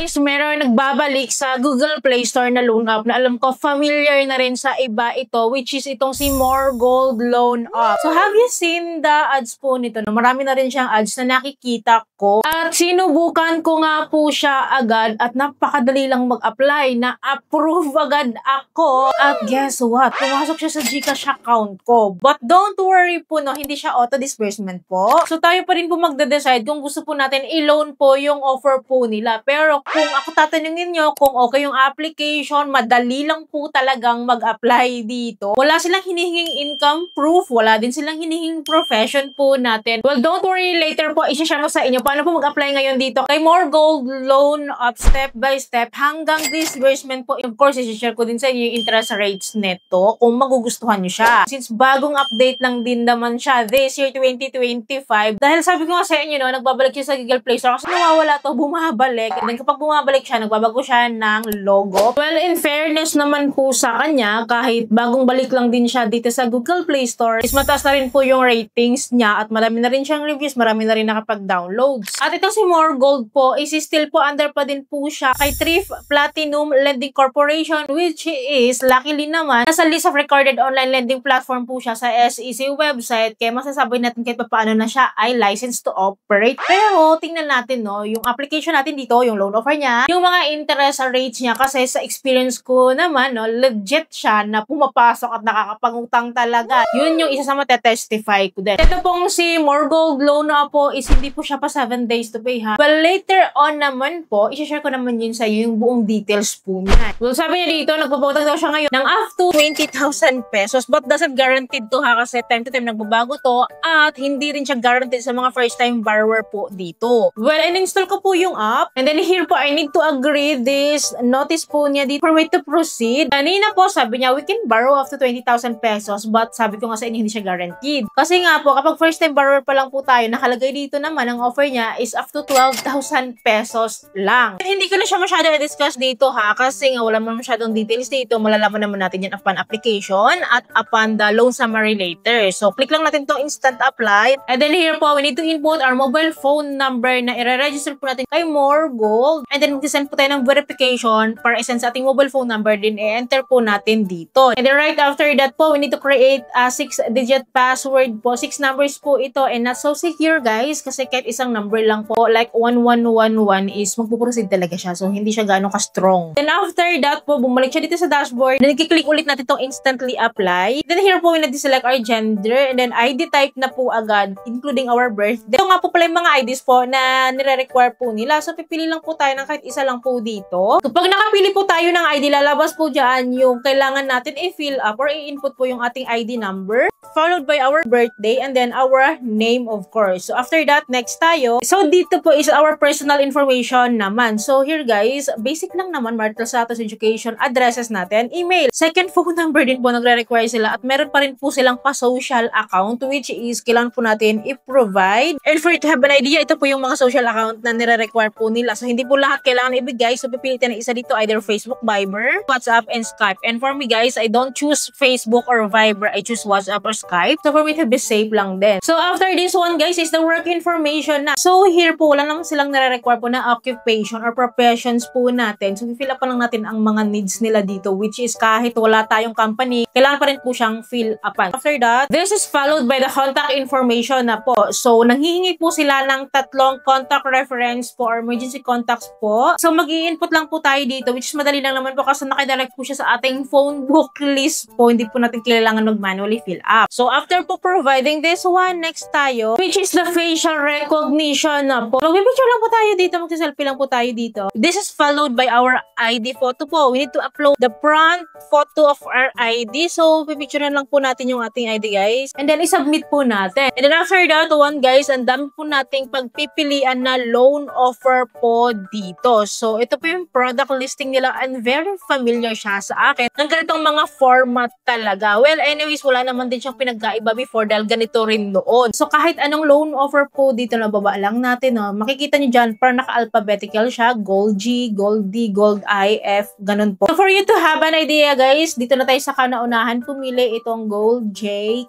guys, meron nagbabalik sa Google Play Store na loan app na alam ko familiar na rin sa iba ito, which is itong si More Gold Loan App. So have you seen the ads po nito? No? Marami na rin siyang ads na nakikita ko. At sinubukan ko nga po siya agad at napakadali lang mag-apply. Na-approve agad ako. At guess what? Pumasok siya sa GCash account ko. But don't worry po, no, hindi siya auto-disbursement po. So tayo pa rin po magde-decide kung gusto po natin i-loan po yung offer po nila. Pero kung ako tatanungin nyo kung okay yung application, madali lang po talagang mag-apply dito. Wala silang hinihinging income proof, wala din silang hinihinging profession po natin. Well, don't worry, later po isi-share ko sa inyo paano po mag-apply ngayon dito kay More Gold Loan App step by step hanggang disbursement po. Of course, isi-share ko din sa inyo yung interest rates neto kung magugustuhan nyo siya. Since bagong update lang din naman siya this year 2025, dahil sabi ko nga sa inyo, no, nagbabalik siya sa Google Play Store kasi nawawala to, bumabalik. And then kapag bumabalik siya, nagbabago siya ng logo. Well, in fairness naman po sa kanya, kahit bagong balik lang din siya dito sa Google Play Store, is mataas na rin po yung ratings niya at marami na rin siyang reviews, marami na rin nakapag-downloads. At itong si More Gold po, is still po under pa din po siya kay Thrift Platinum Lending Corporation, which is, luckily naman, nasa list of recorded online lending platform po siya sa SEC website, kaya masasabi natin kahit paano na siya ay licensed to operate. Pero, tingnan natin, no, yung application natin dito, yung loan offer niya, yung mga interest rates niya, kasi sa experience ko naman, no, legit siya na pumapasok at nakakapangutang talaga. Yun yung isa sa matetestify ko din. Ito pong si More Gold Loan na po is hindi po siya pa 7 days to pay, ha. Well, later on naman po, isi-share ko naman yun sa iyo, yung buong details po niya. Well, sabi niya dito, nagpapautang daw siya ngayon ng up to 20,000 pesos, but doesn't guaranteed to, ha, kasi time to time nagbabago to at hindi rin siya guaranteed sa mga first time borrower po dito. Well, in-install ko po yung app and then here po, I need to agree this notice po niya dito for me to proceed. Kanina po, sabi niya, we can borrow up to 20,000 pesos, but sabi ko nga sa inyo, hindi siya guaranteed. Kasi nga po, kapag first time borrower pa lang po tayo, nakalagay dito naman, ang offer niya is up to 12,000 pesos lang. And hindi ko na siya masyado i-discuss dito, ha, kasi nga wala naman masyadong details dito. Malalaman naman natin yan upon application at upon the loan summary later. So, click lang natin itong instant apply. And then here po, we need to input our mobile phone number na i-register po natin kay More Gold. And then, mag-send po tayo ng verification para i-send sa ating mobile phone number din i-enter po natin dito. And then, right after that po, we need to create a 6-digit password po. 6 numbers po ito and not so secure, guys, kasi kahit isang number lang po, like 1111 is magpuproceed talaga siya. So, hindi siya gano'ng ka-strong. Then, after that po, bumalik siya dito sa dashboard. Then, kiklik ulit natin itong instantly apply. Then, here po, we need to select our gender and then ID type na po agad, including our birthday. Ito nga po pala yung mga IDs po na nire-require po nila. So, pipili lang po tayo ng kahit isa lang po dito. Kapag nakapili po tayo ng ID, lalabas po dyan yung kailangan natin i-fill up or i-input po yung ating ID number, followed by our birthday and then our name, of course. So, after that, next tayo. So, dito po is our personal information naman. So, here guys, basic lang naman, marital status, education, addresses natin, email. Second phone number din po nagre-require sila at meron pa rin po silang pa-social account, which is kailangan po natin i-provide. And for you to have an idea, ito po yung mga social account na nire-require po nila. So, hindi po lahat kailangan ibigay. So, pipilitin na isa dito, either Facebook, Viber, WhatsApp, and Skype. And for me guys, I don't choose Facebook or Viber. I choose WhatsApp or Skype. So, for me to be safe lang din. So, after this one guys, is the work information na. So, here po, wala naman silang nire-require po na occupation or professions po natin. So, fill up pa lang natin ang mga needs nila dito, which is kahit wala tayong company, kailangan pa rin po siyang fill upan. After that, this is followed by the contact information na po. So, nanghihingi po sila ng 3 contact reference po or emergency contacts po. So, mag-i-input lang po tayo dito, which is madali lang naman po kasi nakadirect po siya sa ating phone book list po. Hindi po natin kailangan mag-manually fill up. So, after po providing this one, next tayo, which is the facial recognition na po. Mag-picture lang po tayo dito, mag-selfie lang po tayo dito. This is followed by our ID photo po. We need to upload the front photo of our ID. So, pipicture na lang po natin yung ating ID, guys. And then, isubmit po natin. And then, after that one, guys, ang dami po nating pagpipilian na loan offer po dito. So, ito po yung product listing nila and very familiar siya sa akin. Ng ganitong mga format talaga. Well, anyways, wala naman din siyang pinagkaiba before dahil ganito rin noon. So, kahit anong loan offer po dito, nababa lang natin, no? Makikita nyo dyan, parang naka-alphabetical siya. Gold G, Gold D, Gold I, F, ganun po. So, for you to have an idea, guys, dito na tayo sa kanaunahan pumili itong Gold J,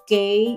K,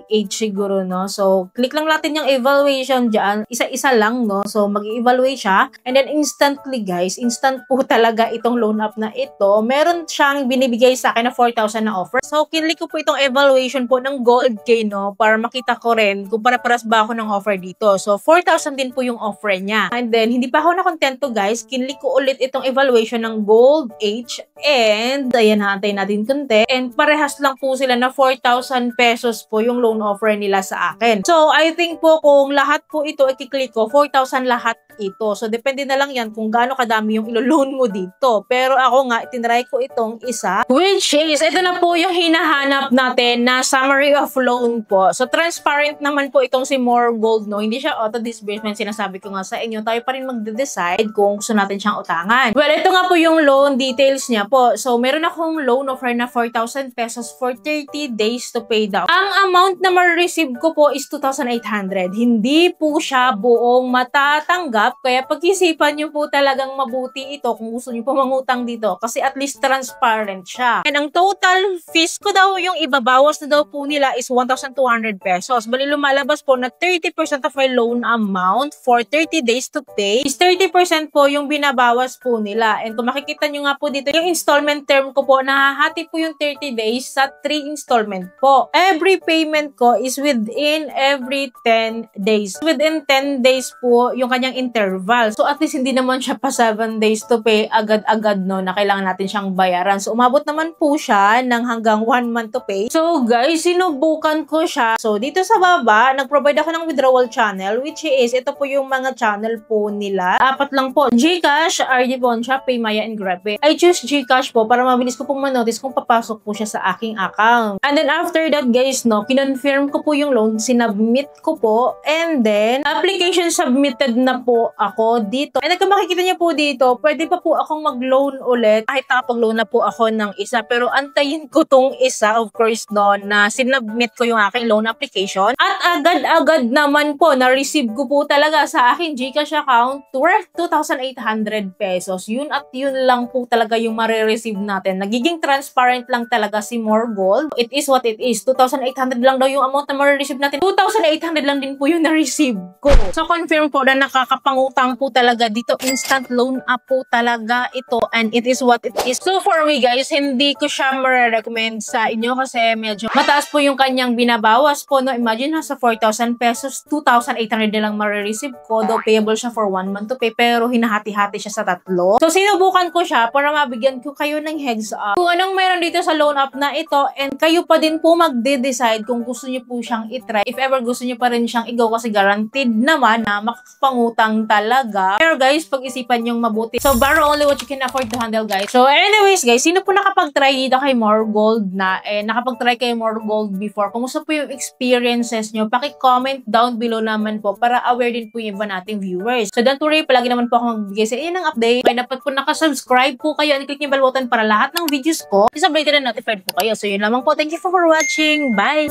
H siguro, no? So, click lang natin yung evaluation dyan. Isa-isa lang, no? So, mag-evaluate siya. And then, instant instantly guys, instant po talaga itong loan up na ito. Meron siyang binibigay sa akin na 4,000 na offer. So, kinlik ko po itong evaluation po ng Gold K, no? Para makita ko rin kung para-paras ba ako ng offer dito. So, 4,000 din po yung offer niya. And then, hindi pa ako nakontento guys. Kinlik ko ulit itong evaluation ng Gold H. And, ayan, haantay natin konti. And, parehas lang po sila na 4,000 pesos po yung loan offer nila sa akin. So, I think po kung lahat po ito i-click ko, 4,000 lahat ito. So, depende na lang yan kung gaano kadami yung ilo-loan mo dito. Pero ako nga, tinry ko itong isa, which is, ito na po yung hinahanap natin na summary of loan po. So, transparent naman po itong si More Gold, no? Hindi siya auto-disbursement. Sinasabi ko nga sa inyo, tayo pa rin magde-decide kung gusto natin siyang utangan. Well, ito nga po yung loan details niya po. So, meron akong loan offer na 4,000 pesos for 30 days to pay down. Ang amount na ma-receive ko po is 2,800. Hindi po siya buong matatanggap. Kaya pag-isipan nyo po talagang mabuti ito kung gusto nyo po mangutang dito. Kasi at least transparent siya. And ang total fees ko daw, yung ibabawas na daw po nila is 1,200 pesos. Bali lumalabas po na 30% of my loan amount for 30 days to pay is 30% po yung binabawas po nila. And kung makikita nyo nga po dito, yung installment term ko po, nahahati po yung 30 days sa 3 installment po. Every payment ko is within every 10 days. Within 10 days po yung kanyang interval. So at least hindi naman siya pa 7 days to pay agad-agad, no, na kailangan natin siyang bayaran. So umabot naman po siya ng hanggang 1 month to pay. So guys, sinubukan ko siya. So dito sa baba, nag-provide ako ng withdrawal channel, which is, ito po yung mga channel po nila. 4 lang po. GCash, RD Poncha, Paymaya, and GrabPay. I choose GCash po para mabilis ko pong manotice kung papasok po siya sa aking account. And then after that guys, no, kinonfirm ko po yung loan, sinubmit ko po, and then application submitted na po ako dito. And kung makikita niyo po dito, pwede pa po akong mag-loan ulit kahit nakapag-loan na po ako ng isa. Pero antayin ko tong isa, of course, no, na sinubmit ko yung aking loan application. At agad-agad naman po, na-receive ko po talaga sa aking GCash account worth 2,800 pesos. Yun at yun lang po talaga yung marireceive natin. Nagiging transparent lang talaga si More Gold. It is what it is. 2,800 lang daw yung amount na marireceive natin. 2,800 lang din po yung na-receive ko. So, confirm po na nakakapangutang po talaga dito. Instant loan up po talaga ito. And it is what it is. So, for me guys, hindi ko siya ma-recommend sa inyo kasi medyo mataas po yung kanyang binabawas po. No? Imagine, sa 4,000 pesos, 2,800 na lang marireceive ko. Though payable siya for 1 month to pay. Pero hinahati-hati siya sa 3. So, sinubukan ko siya para mabigyan ko kayo ng heads up kung anong meron dito sa loan up na ito. And kayo pa din po magde-decide kung gusto niyo po siyang itry. If ever gusto niyo pa rin siyang i-go kasi guaranteed naman na makakapangutang talaga. Pero guys, pag-isipan niyong mabuti. So, borrow only what you can afford to handle, guys. So, anyways, guys, sino po nakapag-try dito kay More Gold na? Nakapag-try kay More Gold before? Kung gusto po yung experiences niyo, paki-comment down below naman po para aware din po yung iba nating viewers. So, don't worry, palagi naman po ako magbigay sa inyo ng update. May dapat po nakasubscribe po kayo and click yung bell button para lahat ng videos ko is updated and notified po kayo. So, yun lamang po. Thank you for watching. Bye!